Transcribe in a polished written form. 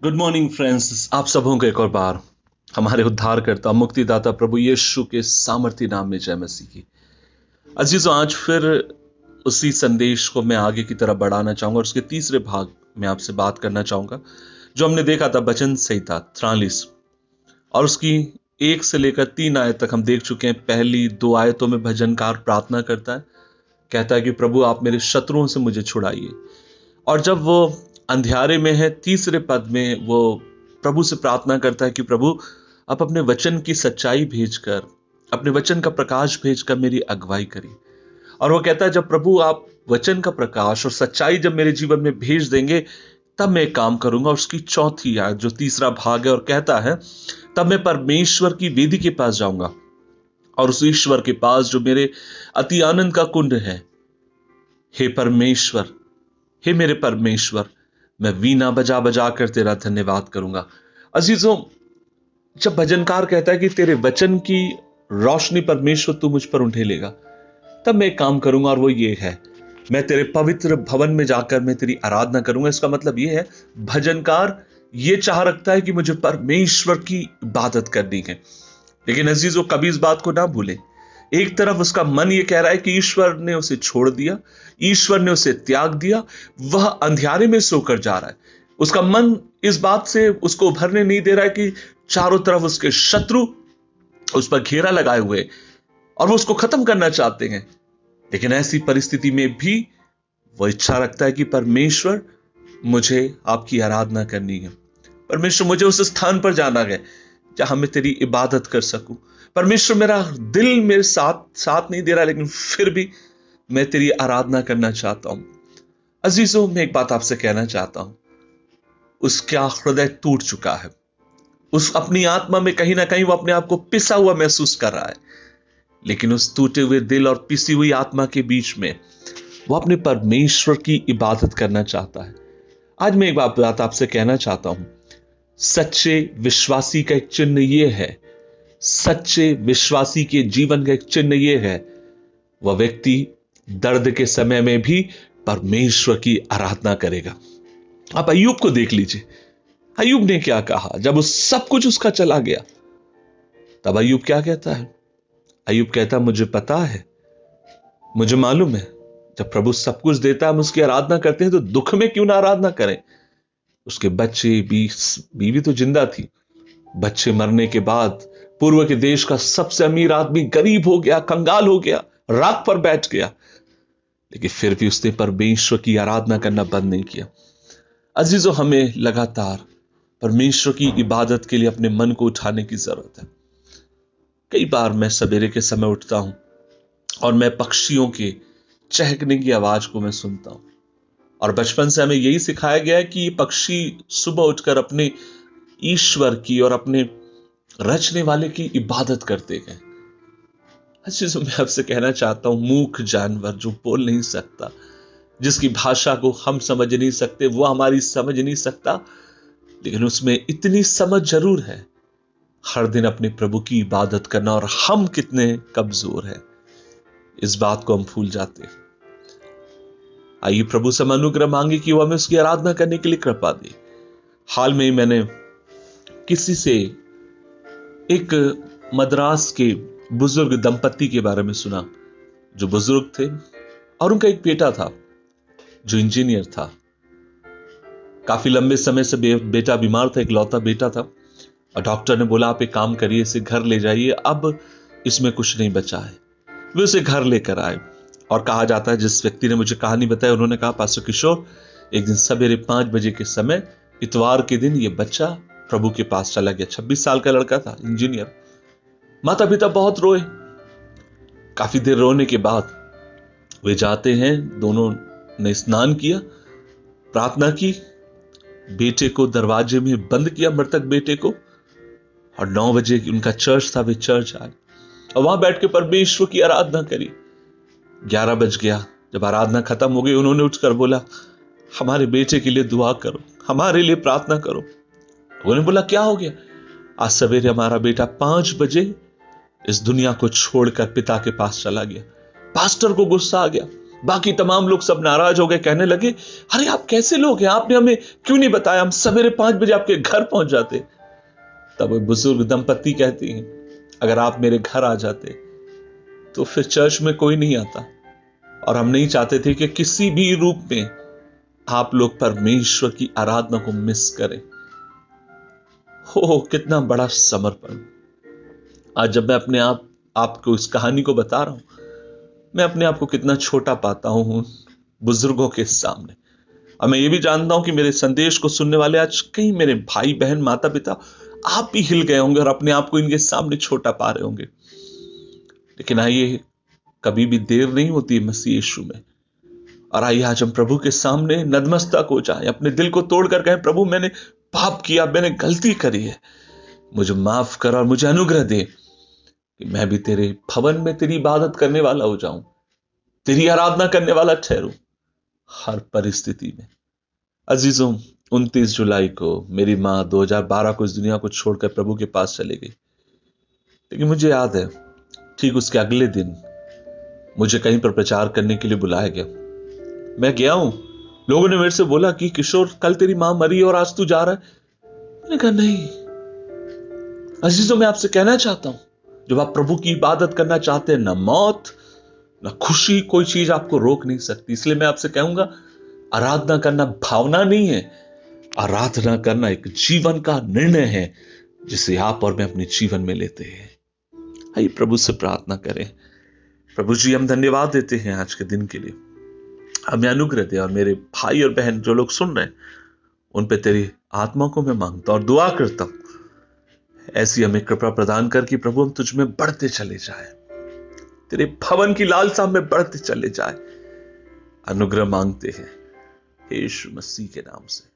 Good morning friends, आप सबों को एक और बार हमारे उद्धारकर्ता मुक्तिदाता प्रभु यीशु के सामर्थी नाम में जय मसीह की। अजीजों, आज फिर उसी संदेश को मैं आगे की तरफ बढ़ाना चाहूंगा और उसके तीसरे भाग में आपसे बात करना चाहूंगा जो हमने देखा था वचन संहिता 43 और उसकी 1 से लेकर 3 आयत तक हम देख चुके हैं। पहली 2 आयतों में भजनकार प्रार्थना करता है, कहता है कि प्रभु आप मेरे शत्रुओं से मुझे छुड़ाइए। और जब वो अंधियारे में है, तीसरे पद में वो प्रभु से प्रार्थना करता है कि प्रभु आप अपने वचन की सच्चाई भेजकर, अपने वचन का प्रकाश भेजकर मेरी अगुवाई करिए। और वो कहता है जब प्रभु आप वचन का प्रकाश और सच्चाई जब मेरे जीवन में भेज देंगे तब मैं काम करूंगा। और उसकी चौथी आयत जो तीसरा भाग है और कहता है तब मैं परमेश्वर की वेदी के पास जाऊंगा और उस ईश्वर के पास जो मेरे अति आनंद का कुंड है। हे परमेश्वर, हे मेरे परमेश्वर, मैं वीणा बजा बजा कर तेरा धन्यवाद करूंगा। अजीजों, जब भजनकार कहता है कि तेरे वचन की रोशनी परमेश्वर तू मुझ पर उंडेलेगा, तब मैं एक काम करूंगा और वो ये है, मैं तेरे पवित्र भवन में जाकर मैं तेरी आराधना करूंगा। इसका मतलब ये है भजनकार ये चाह रखता है कि मुझे परमेश्वर की इबादत करनी है। लेकिन अजीजों, कभी इस बात को ना भूलें, एक तरफ उसका मन ये कह रहा है कि ईश्वर ने उसे छोड़ दिया, ईश्वर ने उसे त्याग दिया, वह अंधियारे में सोकर जा रहा है। उसका मन इस बात से उसको उभरने नहीं दे रहा है कि चारों तरफ उसके शत्रु उस पर घेरा लगाए हुए और वो उसको खत्म करना चाहते हैं। लेकिन ऐसी परिस्थिति में भी वो इच्छा रखता है कि परमेश्वर मुझे आपकी आराधना करनी है, परमेश्वर मुझे उस स्थान पर जाना है जहां मैं तेरी इबादत कर सकूं। परमेश्वर, मेरा दिल मेरे साथ नहीं दे रहा, लेकिन फिर भी मैं तेरी आराधना करना चाहता हूं। अजीजों, मैं एक बात आपसे कहना चाहता हूं, उसका हृदय टूट चुका है। उस अपनी आत्मा में कहीं ना कहीं वो अपने आप को पिसा हुआ महसूस कर रहा है। लेकिन उस टूटे हुए दिल और पिसी हुई आत्मा के बीच में वो अपने परमेश्वर की इबादत करना चाहता है। आज मैं एक बात आपसे कहना चाहता हूं, सच्चे विश्वासी का एक चिन्ह यह है, सच्चे विश्वासी के जीवन का एक चिन्ह यह है, वह व्यक्ति दर्द के समय में भी परमेश्वर की आराधना करेगा। आप अय्यूब को देख लीजिए, अय्यूब ने क्या कहा जब उस सब कुछ उसका चला गया। तब अय्यूब क्या कहता है? अय्यूब कहता है मुझे पता है, मुझे मालूम है, जब प्रभु सब कुछ देता है हम उसकी आराधना करते हैं तो दुख में क्यों ना आराधना करें। उसके बच्चे बीवी तो जिंदा थी, बच्चे मरने के बाद पूर्व के देश का सबसे अमीर आदमी गरीब हो गया, कंगाल हो गया, राख पर बैठ गया, लेकिन फिर भी उसने परमेश्वर की आराधना करना बंद नहीं किया। अजीजों, हमें लगातार परमेश्वर की इबादत के लिए अपने मन को उठाने की जरूरत है। कई बार मैं सवेरे के समय उठता हूं और मैं पक्षियों के चहकने की आवाज को मैं सुनता हूं। और बचपन से हमें यही सिखाया गया है कि ये पक्षी सुबह उठकर अपने ईश्वर की और अपने रचने वाले की इबादत करते हैं। अच्छी मैं आपसे कहना चाहता हूं, मूक जानवर जो बोल नहीं सकता, जिसकी भाषा को हम समझ नहीं सकते, वो हमारी समझ नहीं सकता, लेकिन उसमें इतनी समझ जरूर है हर दिन अपने प्रभु की इबादत करना। और हम कितने कमजोर हैं, इस बात को हम भूल जाते हैं। आइए प्रभु से अनुग्रह मांगे कि वो हमें उसकी आराधना करने के लिए कृपा दे। हाल में मैंने किसी से एक मद्रास के बुजुर्ग दंपति के बारे में सुना, जो बुजुर्ग थे और उनका एक बेटा था जो इंजीनियर था। काफी लंबे समय से बेटा बीमार था, इकलौता बेटा था, और डॉक्टर ने बोला आप एक काम करिए, इसे घर ले जाइए, अब इसमें कुछ नहीं बचा है। वे उसे घर लेकर आए और कहा जाता है, जिस व्यक्ति ने मुझे कहानी बताई उन्होंने कहा, पास्टर किशोर, एक दिन सवेरे 5 बजे के समय इतवार के दिन ये बच्चा प्रभु के पास चला गया। 26 साल का लड़का था, इंजीनियर। माता पिता बहुत रोए। काफी देर रोने के बाद वे जाते हैं, दोनों ने स्नान किया, प्रार्थना की, बेटे को दरवाजे में बंद किया, मृतक बेटे को, और 9 बजे उनका चर्च था, वे चर्च आए और वहां बैठ के परमेश्वर की आराधना करी। 11 बज गया। जब आराधना खत्म हो गई, उन्होंने उठकर बोला हमारे बेटे के लिए दुआ करो, हमारे लिए प्रार्थना करो। उन्होंने बोला क्या हो गया? आज सवेरे हमारा बेटा 5 बजे इस दुनिया को छोड़कर पिता के पास चला गया। पास्टर को गुस्सा आ गया। बाकी तमाम लोग सब नाराज हो गए, कहने लगे, अरे आप कैसे लोग हैं, आपने हमें क्यों नहीं बताया, हम सवेरे 5 बजे आपके घर पहुंच जाते। तब वो बुजुर्ग दंपत्ति कहती हैं, अगर आप मेरे घर आ जाते तो फिर चर्च में कोई नहीं आता, और हम नहीं चाहते थे कि किसी भी रूप में आप लोग परमेश्वर की आराधना को मिस करें। हो कितना बड़ा समर्पण। आज जब मैं अपने आपको इस कहानी को बता रहा हूं, मैं अपने आप को कितना छोटा पाता हूं बुजुर्गों के सामने। और मैं ये भी जानता हूं कि मेरे संदेश को सुनने वाले आज कई मेरे भाई बहन माता पिता आप भी हिल गए होंगे और अपने आप को इनके सामने छोटा पा रहे होंगे। लेकिन आइए, कभी भी देर नहीं होती मसीह यीशु में, और आइए आज हम प्रभु के सामने नतमस्तक हो जाएं, अपने दिल को तोड़कर कहें, प्रभु मैंने पाप किया, मैंने गलती करी है, मुझे माफ कर और मुझे अनुग्रह दे कि मैं भी तेरे भवन में तेरी इबादत करने वाला हो जाऊं, तेरी आराधना करने वाला ठहरूं हर परिस्थिति में। अजीजों, 29 जुलाई को मेरी मां 2012 को इस दुनिया को छोड़कर प्रभु के पास चली गई। लेकिन मुझे याद है, ठीक उसके अगले दिन मुझे कहीं पर प्रचार करने के लिए बुलाया गया। मैं गया हूं, लोगों ने मेरे से बोला कि किशोर कल तेरी मां मरी और आज तू जा रहा है। मैंने कहा नहीं अजीजों, मैं आपसे कहना चाहता हूं, जब आप प्रभु की इबादत करना चाहते हैं, ना मौत ना खुशी कोई चीज आपको रोक नहीं सकती। इसलिए मैं आपसे कहूंगा, आराधना करना भावना नहीं है, आराधना करना एक जीवन का निर्णय है जिसे आप और मैं अपने जीवन में लेते हैं। आइए प्रभु से प्रार्थना करें। प्रभु जी, हम धन्यवाद देते हैं आज के दिन के लिए, हमें अनुग्रह दे, और मेरे भाई और बहन जो लोग सुन रहे हैं उन पे तेरी आत्मा को मैं मांगता हूं और दुआ करता हूं, ऐसी हमें कृपा प्रदान कर कि प्रभु हम तुझ में बढ़ते चले जाए, तेरे भवन की लालसा में बढ़ते चले जाए। अनुग्रह मांगते हैं यीशु मसीह के नाम से,